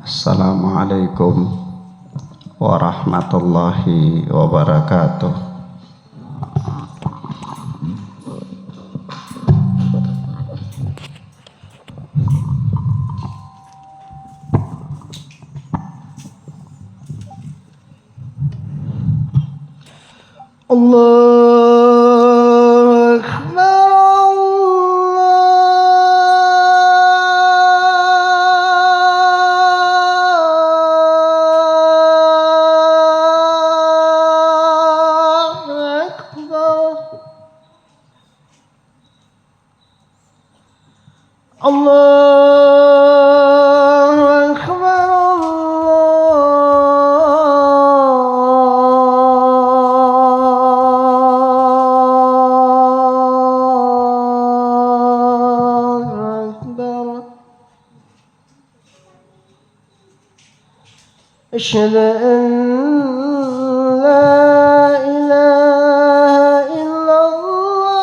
Assalamualaikum warahmatullahi wabarakatuh. Allahu Akbar. Allahu Akbar. أشهد أن لا إله إلا الله.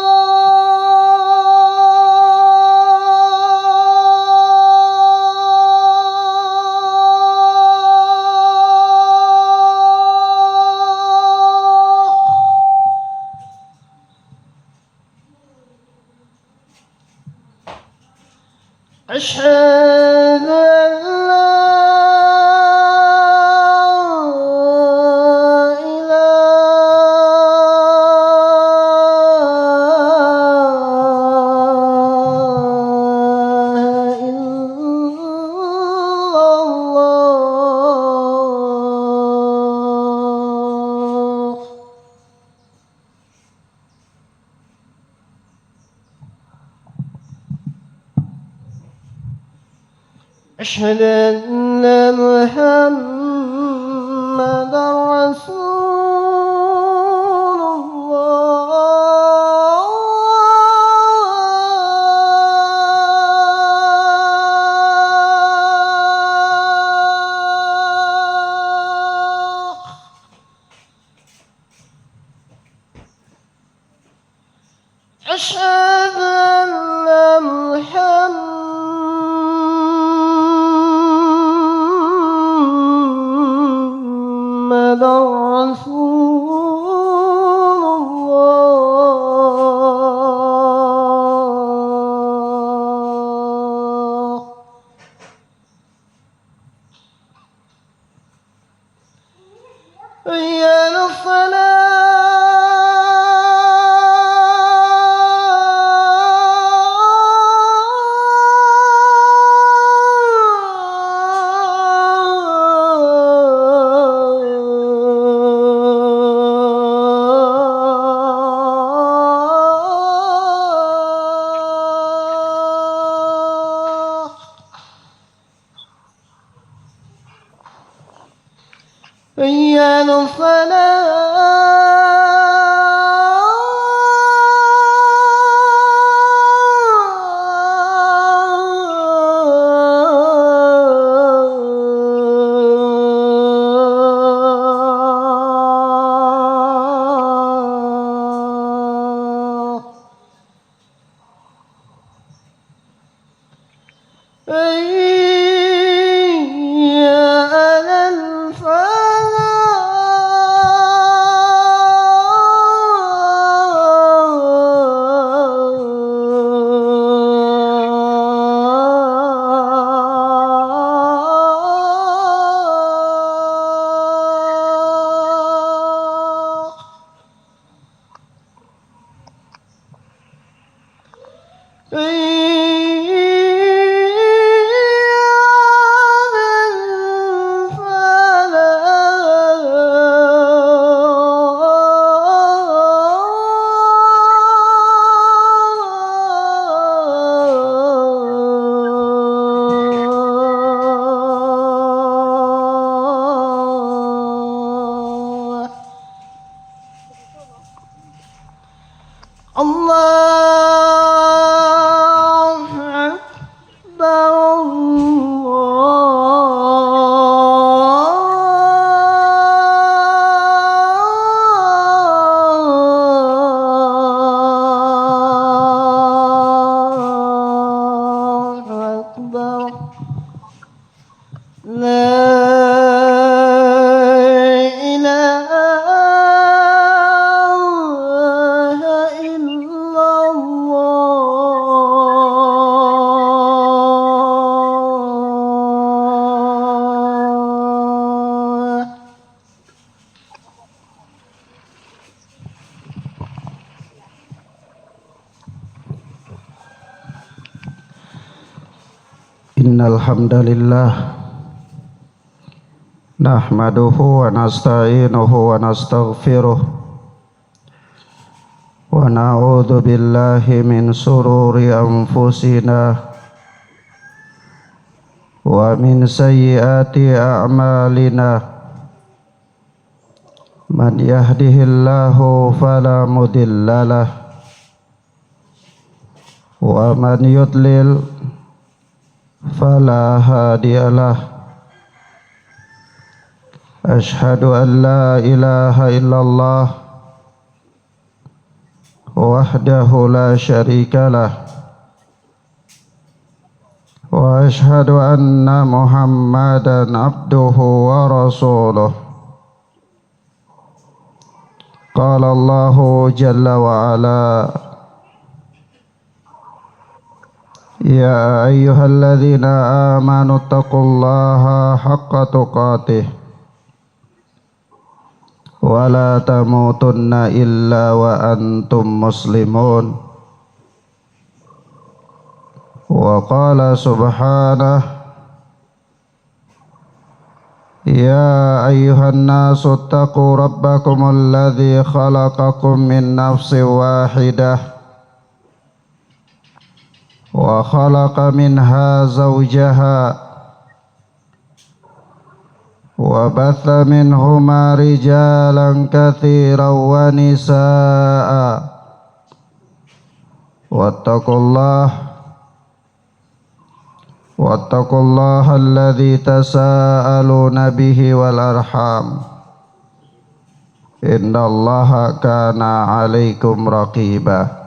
أشهد أشهد أن محمدًا رسول الله. أشهد أن محمدًا رسول الله. حي على الصلاة. حي على الصلاة. لا إله إلا الله. Innal hamdalillah nahmaduhu wa nasta'inuhu wa nastaghfiruh wa na'udzu billahi min sururi anfusina wa min sayyiati a'malina. Man yahdihillahu fala mudhillalah wa man yudlil fala hadiyalah. Ashhadu an la ilaha illallah wahdahu la syarikalah wa ashhadu anna Muhammadan abduhu wa rasuluh. Qala Allahu jalla wa ala: Ya ayyuhalladzina amanu taqullaha haqqa tuqatih wa la tamutunna illa wa antum muslimun. Wa qala subhanahu: Ya ayyuhan nasu taqu rabbakumul ladzi khalaqakum min nafsin wahidah wa khalaqa minha zawjaha wa batha minhuma rijalan katsiran wa nisaa'a wattaqullaha alladzi tasaaluna bihi wal arham innallaha kana 'alaikum raqiba.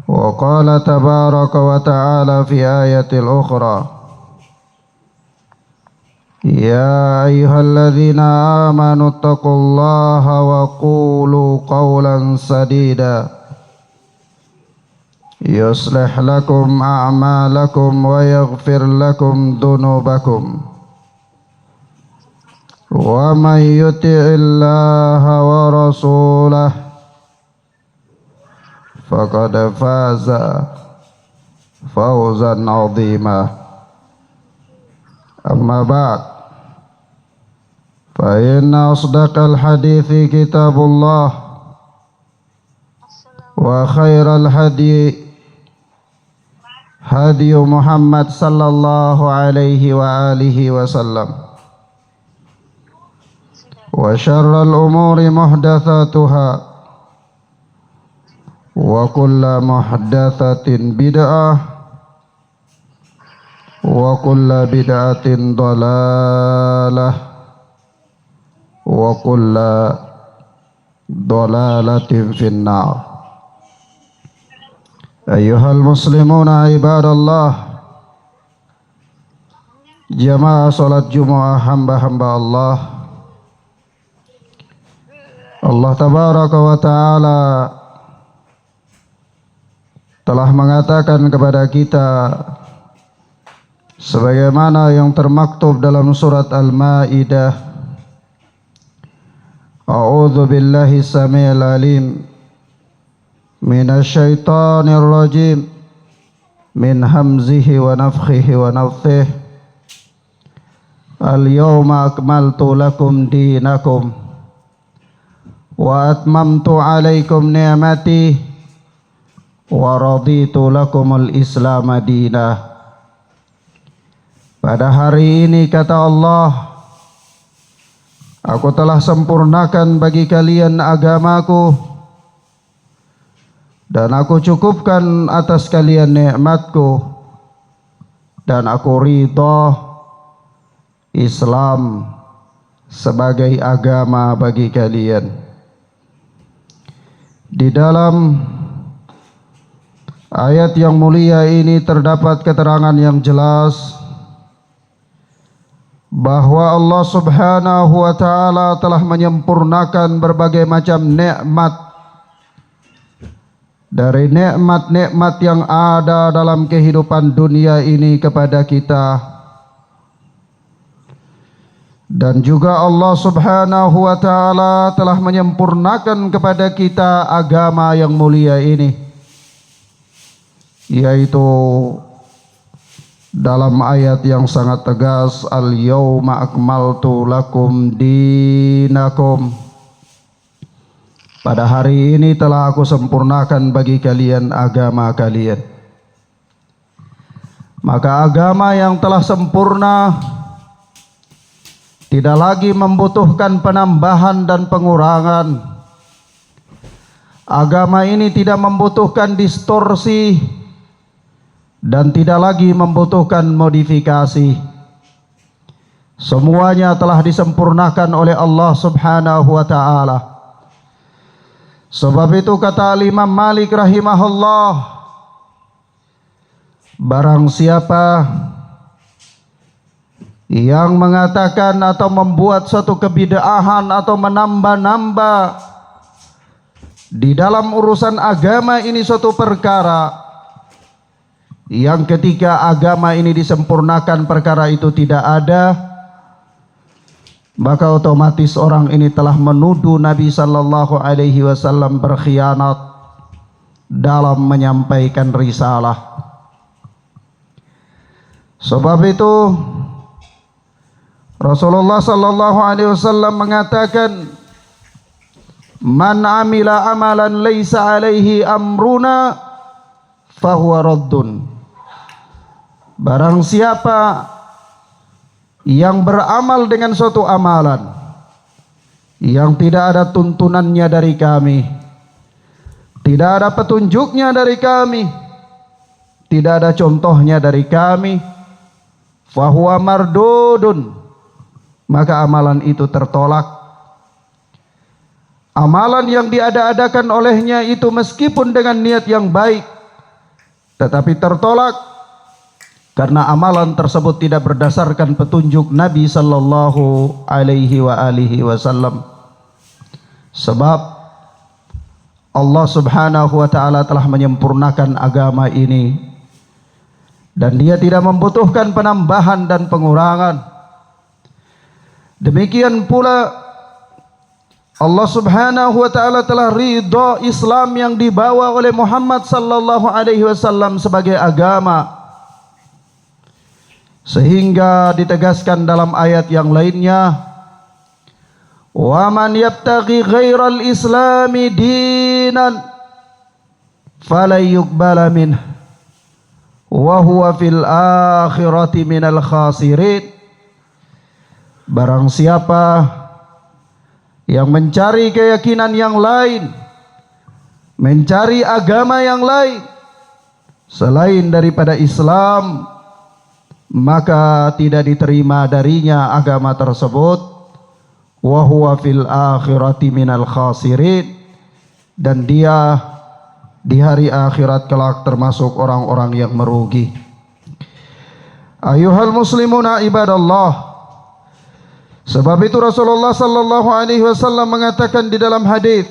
Wa qala tabaraka wa ta'ala fi ayatil ukhra: Ya ayyuhalladzina amanu taqullaha wa qulu qawlan sadida yuslih lakum a'malakum wa yaghfir lakum dhunubakum wa man yuti'illaha wa rasulahu faqad faza fawzan 'azima. Amma ba'd, fa inna asdaqal hadithi kitabullah wa khairal hadi Muhammad sallallahu alaihi wa alihi wasallam wa syarral umuri muhdatsatuha wa kullu muhdatsatin bid'ah wa kullu bid'atin dhalalah wa kullu dhalalatin finnar. Ayyuhal muslimuna ibadallah, jamaah salat Jumat hamba-hamba Allah. Allah tabaraka wa ta'ala telah mengatakan kepada kita sebagaimana yang termaktub dalam surat Al-Maidah: A'udzu billahi samiil alim minasyaitonir rajim min hamzihi wa nafthihi wa nafthihi. Al-yawma akmaltu lakum dinakum wa atmamtu alaikum ni'mati wa raditu lakumul islam madina. Pada hari ini, kata Allah, aku telah sempurnakan bagi kalian agamaku dan aku cukupkan atas kalian nikmatku, dan aku ridha Islam sebagai agama bagi kalian. Di dalam ayat yang mulia ini terdapat keterangan yang jelas bahwa Allah Subhanahu wa ta'ala telah menyempurnakan berbagai macam nikmat dari nikmat-nikmat yang ada dalam kehidupan dunia ini kepada kita, dan juga Allah Subhanahu wa ta'ala telah menyempurnakan kepada kita agama yang mulia ini, yaitu dalam ayat yang sangat tegas, al-yawma akmaltu lakum dinakum, pada hari ini telah aku sempurnakan bagi kalian agama kalian. Maka agama yang telah sempurna tidak lagi membutuhkan penambahan dan pengurangan. Agama ini tidak membutuhkan distorsi dan tidak lagi membutuhkan modifikasi. Semuanya telah disempurnakan oleh Allah Subhanahu wa ta'ala. Sebab itu kata Imam Malik rahimahullah, barang siapa yang mengatakan atau membuat suatu kebid'ahan atau menambah-nambah di dalam urusan agama ini suatu perkara yang ketika agama ini disempurnakan perkara itu tidak ada, maka otomatis orang ini telah menuduh Nabi sallallahu alaihi wasallam berkhianat dalam menyampaikan risalah. Sebab itu Rasulullah sallallahu alaihi wasallam mengatakan, man amila amalan laisa alaihi amruna fahuwa raddun. Barang siapa yang beramal dengan suatu amalan yang tidak ada tuntunannya dari kami, tidak ada petunjuknya dari kami, tidak ada contohnya dari kami, fahuwa mardudun, maka amalan itu tertolak. Amalan yang diada-adakan olehnya itu meskipun dengan niat yang baik, tetapi tertolak karena amalan tersebut tidak berdasarkan petunjuk Nabi sallallahu alaihi wasallam. Sebab Allah Subhanahu wa ta'ala telah menyempurnakan agama ini dan dia tidak membutuhkan penambahan dan pengurangan. Demikian pula Allah Subhanahu wa ta'ala telah ridha Islam yang dibawa oleh Muhammad sallallahu alaihi wasallam sebagai agama, sehingga ditegaskan dalam ayat yang lainnya, wa man yabtaghi ghairal islami dinan fala yuqbala minhu wa huwa fil akhirati minal khasirin. Barang siapa yang mencari keyakinan yang lain, mencari agama yang lain selain daripada Islam, maka tidak diterima darinya agama tersebut, wa huwa fil akhirati minal khasirin, dan dia di hari akhirat kelak termasuk orang-orang yang merugi. Ayuhal muslimuna ibadallah, sebab itu Rasulullah sallallahu alaihi wasallam mengatakan di dalam hadis,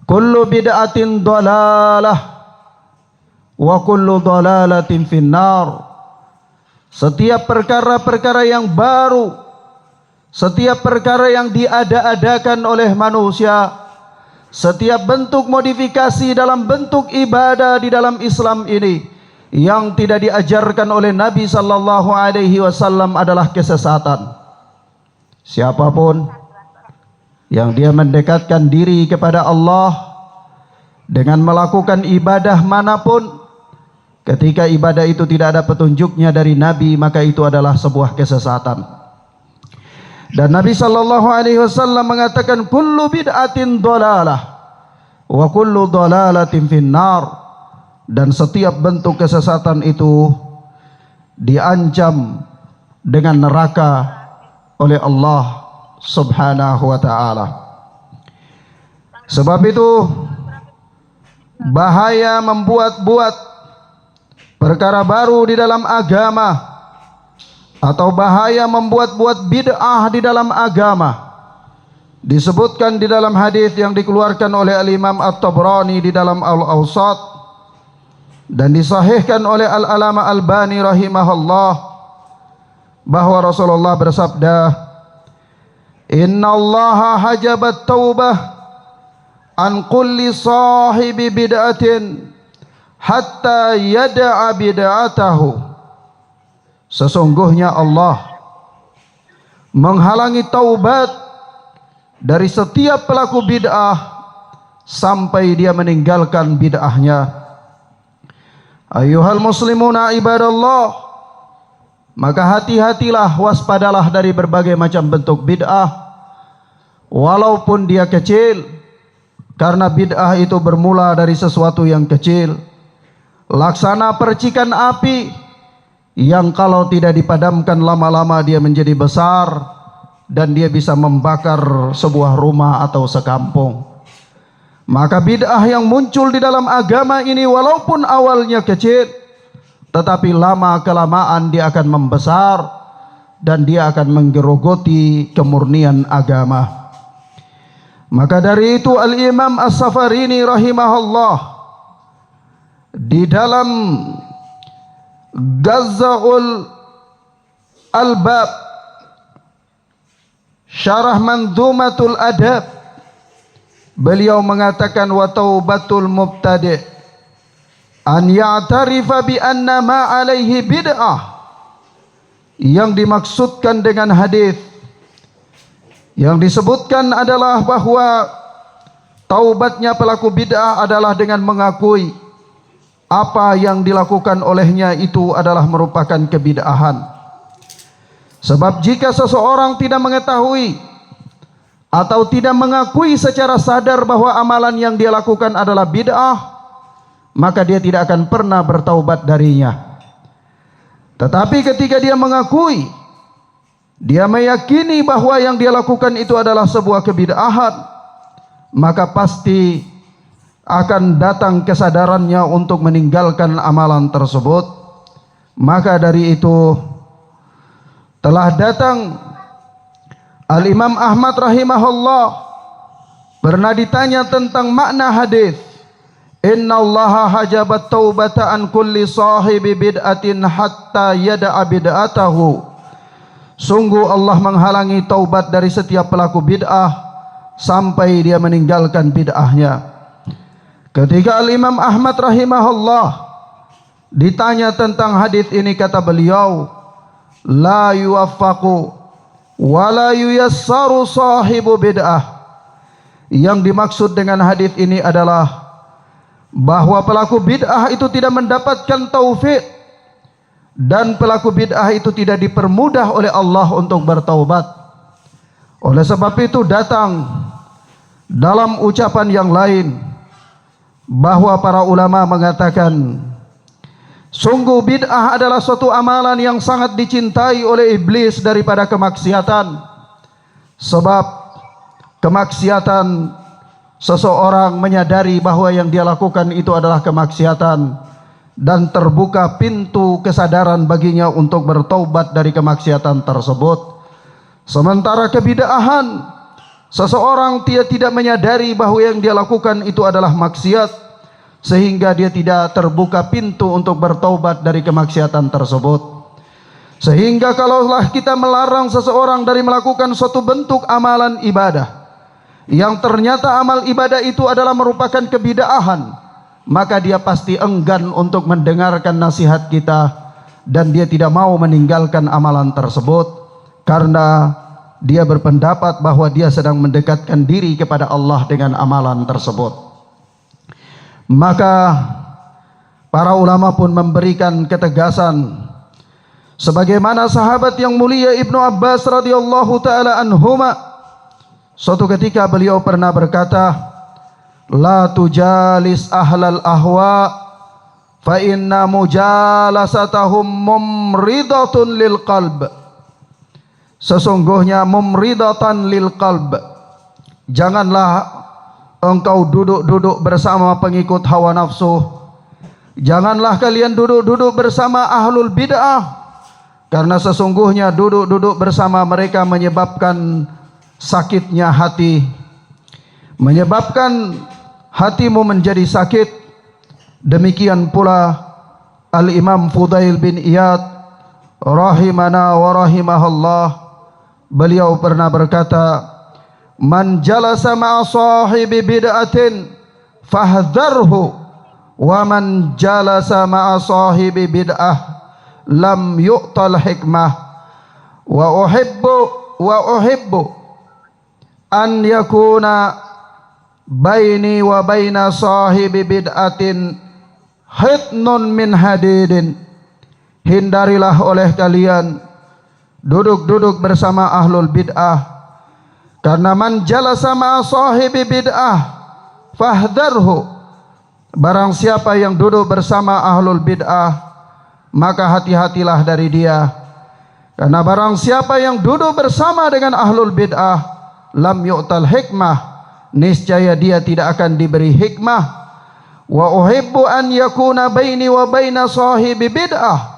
kullu bid'atin dhalalah wa kullu dhalalatin finnar. Setiap perkara-perkara yang baru, setiap perkara yang diada-adakan oleh manusia, setiap bentuk modifikasi dalam bentuk ibadah di dalam Islam ini yang tidak diajarkan oleh Nabi sallallahu alaihi wasallam adalah kesesatan. Siapapun yang dia mendekatkan diri kepada Allah dengan melakukan ibadah manapun, ketika ibadah itu tidak ada petunjuknya dari Nabi, maka itu adalah sebuah kesesatan. Dan Nabi sallallahu alaihi wasallam mengatakan, kullu bid'atin dhalalah wa kullu dhalalatin finnar. Dan setiap bentuk kesesatan itu diancam dengan neraka oleh Allah Subhanahu wa ta'ala. Sebab itu bahaya membuat-buat perkara baru di dalam agama atau bahaya membuat-buat bid'ah di dalam agama. Disebutkan di dalam hadis yang dikeluarkan oleh Al-Imam At-Tabrani di dalam Al-Awsat dan disahihkan oleh Al-Alama Albani rahimahullah bahwa Rasulullah bersabda, "Inna Allaha hajabat taubah an kulli sahibi bid'atin hatta yada'a bid'atahu." Sesungguhnya Allah menghalangi taubat dari setiap pelaku bid'ah sampai dia meninggalkan bid'ahnya. Ayuhal muslimuna ibadallah, maka hati-hatilah, waspadalah dari berbagai macam bentuk bid'ah, walaupun dia kecil, karena bid'ah itu bermula dari sesuatu yang kecil. Laksana percikan api yang kalau tidak dipadamkan lama-lama dia menjadi besar dan dia bisa membakar sebuah rumah atau sekampung. Maka bid'ah yang muncul di dalam agama ini walaupun awalnya kecil, tetapi lama kelamaan dia akan membesar dan dia akan menggerogoti kemurnian agama. Maka dari itu Al-Imam As-Safarini rahimahullah di dalam Ghazaul Albab Syarah Mandhumatul Adab, beliau mengatakan, wa taubatul mubtadi' an ya'tarifa bi anna ma alaihi bid'ah. Yang dimaksudkan dengan hadis yang disebutkan adalah bahwa taubatnya pelaku bid'ah adalah dengan mengakui apa yang dilakukan olehnya itu adalah merupakan kebid'ahan. Sebab jika seseorang tidak mengetahui atau tidak mengakui secara sadar bahwa amalan yang dia lakukan adalah bid'ah, maka dia tidak akan pernah bertaubat darinya. Tetapi ketika dia mengakui, dia meyakini bahwa yang dia lakukan itu adalah sebuah kebid'ahan, maka pasti akan datang kesadarannya untuk meninggalkan amalan tersebut. Maka dari itu telah datang Al-Imam Ahmad rahimahullah pernah ditanya tentang makna hadis, "Inna Allaha hajabat taubata an kulli sahibi bid'atin hatta yada'a bid'atahu." Sungguh Allah menghalangi taubat dari setiap pelaku bid'ah sampai dia meninggalkan bid'ahnya. Ketika Al-Imam Ahmad rahimahullah ditanya tentang hadis ini, kata beliau, la yuwaffaqu wa la yuyassaru sahibu bid'ah. Yang dimaksud dengan hadis ini adalah bahwa pelaku bid'ah itu tidak mendapatkan taufik dan pelaku bid'ah itu tidak dipermudah oleh Allah untuk bertaubat. Oleh sebab itu datang dalam ucapan yang lain bahwa para ulama mengatakan, sungguh bid'ah adalah suatu amalan yang sangat dicintai oleh iblis daripada kemaksiatan. Sebab kemaksiatan, seseorang menyadari bahwa yang dia lakukan itu adalah kemaksiatan dan terbuka pintu kesadaran baginya untuk bertaubat dari kemaksiatan tersebut. Sementara kebid'ahan, seseorang dia tidak menyadari bahwa yang dia lakukan itu adalah maksiat, sehingga dia tidak terbuka pintu untuk bertaubat dari kemaksiatan tersebut. Sehingga kalaulah kita melarang seseorang dari melakukan suatu bentuk amalan ibadah yang ternyata amal ibadah itu adalah merupakan kebid'ahan, maka dia pasti enggan untuk mendengarkan nasihat kita dan dia tidak mau meninggalkan amalan tersebut karena dia berpendapat bahwa dia sedang mendekatkan diri kepada Allah dengan amalan tersebut. Maka para ulama pun memberikan ketegasan sebagaimana sahabat yang mulia Ibnu Abbas radhiyallahu taala anhuma, suatu ketika beliau pernah berkata, la tujalis ahlal ahwa fa inna mujalasatahum mumridatun lil qalb. Sesungguhnya mumridatan lil qalb, janganlah engkau duduk-duduk bersama pengikut hawa nafsu. Janganlah kalian duduk-duduk bersama ahlul bid'ah, karena sesungguhnya duduk-duduk bersama mereka menyebabkan sakitnya hati, menyebabkan hatimu menjadi sakit. Demikian pula Al-Imam Fudail bin Iyad rahimana wa rahimahullah, beliau pernah berkata, man jalasa ma'a sahibi bid'atin fahdharhu wa man jalasa ma'a sahibi bid'ah lam yu'tal hikmah wa uhibbu an yakuna baini wa baina sahibi bid'atin hitnun min hadidin. Hindarilah oleh kalian duduk-duduk bersama ahlul bid'ah, karena man jalasa ma'a sahibi bid'ah fahdharhu, barang siapa yang duduk bersama ahlul bid'ah maka hati-hatilah dari dia, karena barang siapa yang duduk bersama dengan ahlul bid'ah lam yu'tal hikmah, niscaya dia tidak akan diberi hikmah. Wa uhibbu an yakuna baini wa baina sahibi bid'ah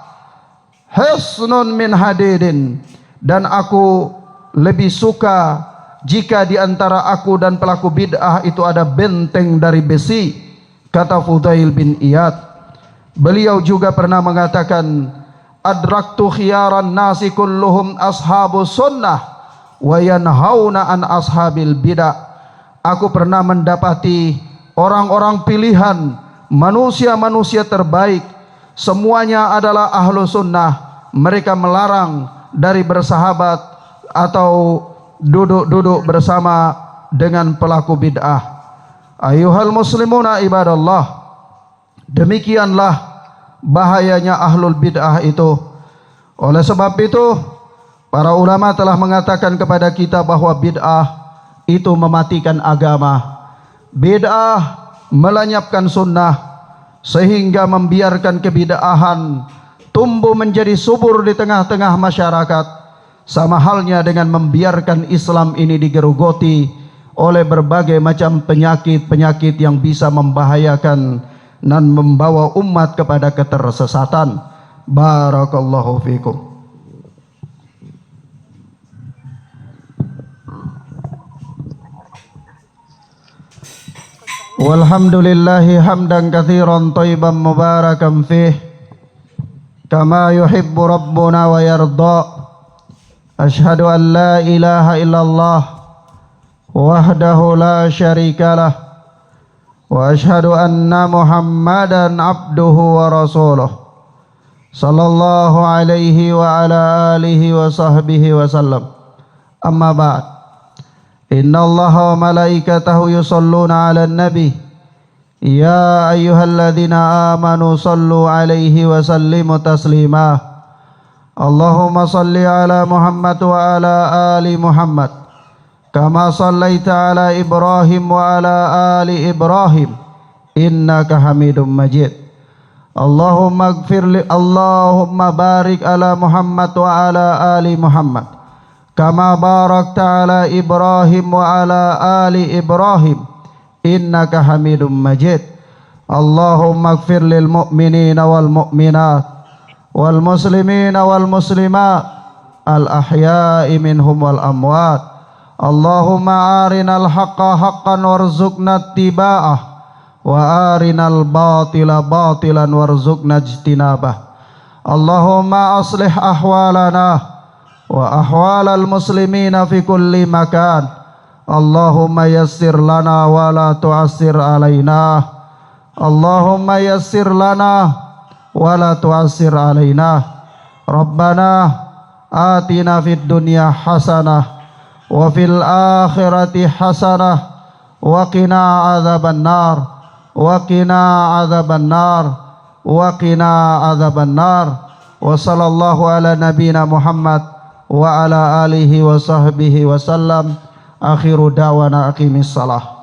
hisnun min hadidin, dan aku lebih suka jika di antara aku dan pelaku bid'ah itu ada benteng dari besi, kata Fudail bin Iyad. Beliau juga pernah mengatakan, adraktu khiyaran nasi kulluhum ashabus sunnah wa yanhauna an ashabil bid'ah. Aku pernah mendapati orang-orang pilihan, manusia-manusia terbaik, semuanya adalah ahlu sunnah. Mereka melarang dari bersahabat atau duduk-duduk bersama dengan pelaku bid'ah. Ayuhal muslimuna ibadallah, demikianlah bahayanya ahlul bid'ah itu. Oleh sebab itu, para ulama telah mengatakan kepada kita bahwa bid'ah itu mematikan agama. Bid'ah melenyapkan sunnah, sehingga membiarkan kebid'ahan tumbuh menjadi subur di tengah-tengah masyarakat, sama halnya dengan membiarkan Islam ini digerogoti oleh berbagai macam penyakit-penyakit yang bisa membahayakan dan membawa umat kepada ketersesatan. Barakallahu fikum. Walhamdulillahi hamdan katsiran thayyiban mubarakan fih kama yuhibbu rabbuna wa yarda. Ashhadu an la ilaha illallah wahdahu la syarikalah wa ashhadu anna Muhammadan abduhu wa rasuluh sallallahu alaihi wa ala alihi wa sahbihi wa sallam. Amma ba'd. Inna Allaha wa malaikatahu yusalluna 'alan nabi ya ayyuhalladzina amanu sallu alaihi wa sallimu taslima. Allahumma salli ala Muhammad wa ala ali Muhammad kama sallaita ala Ibrahim wa ala ali Ibrahim innaka Hamidum Majid. Allahumma barik ala Muhammad wa ala ali Muhammad kama barakta ala Ibrahim wa ala ali Ibrahim innaka Hamidum Majid. Allahumma ighfir lil mu'minina wal mu'minat wal muslimina wal muslimat al ahya'i minhum wal amwat. Allahumma arinal haqqa haqqan warzuqna ittiba'ah wa arinal batila batilan warzuqna ijtinabah. Allahumma aslih ahwalana wa ahwalal muslimina fi kulli makan. Allahumma yassir lana wa la tu'assir alaina. Allahumma yassir lana wa la tu'assir alaina. Rabbana atina fid dunya hasanah wa fil akhirati hasanah wa qina adzaban nar wa qina adzaban nar wa qina adzaban nar. Wa sallallahu ala nabiyyina Muhammad wa ala alihi wa sahbihi wa sallam. Akhiru da'wana aqimis salah.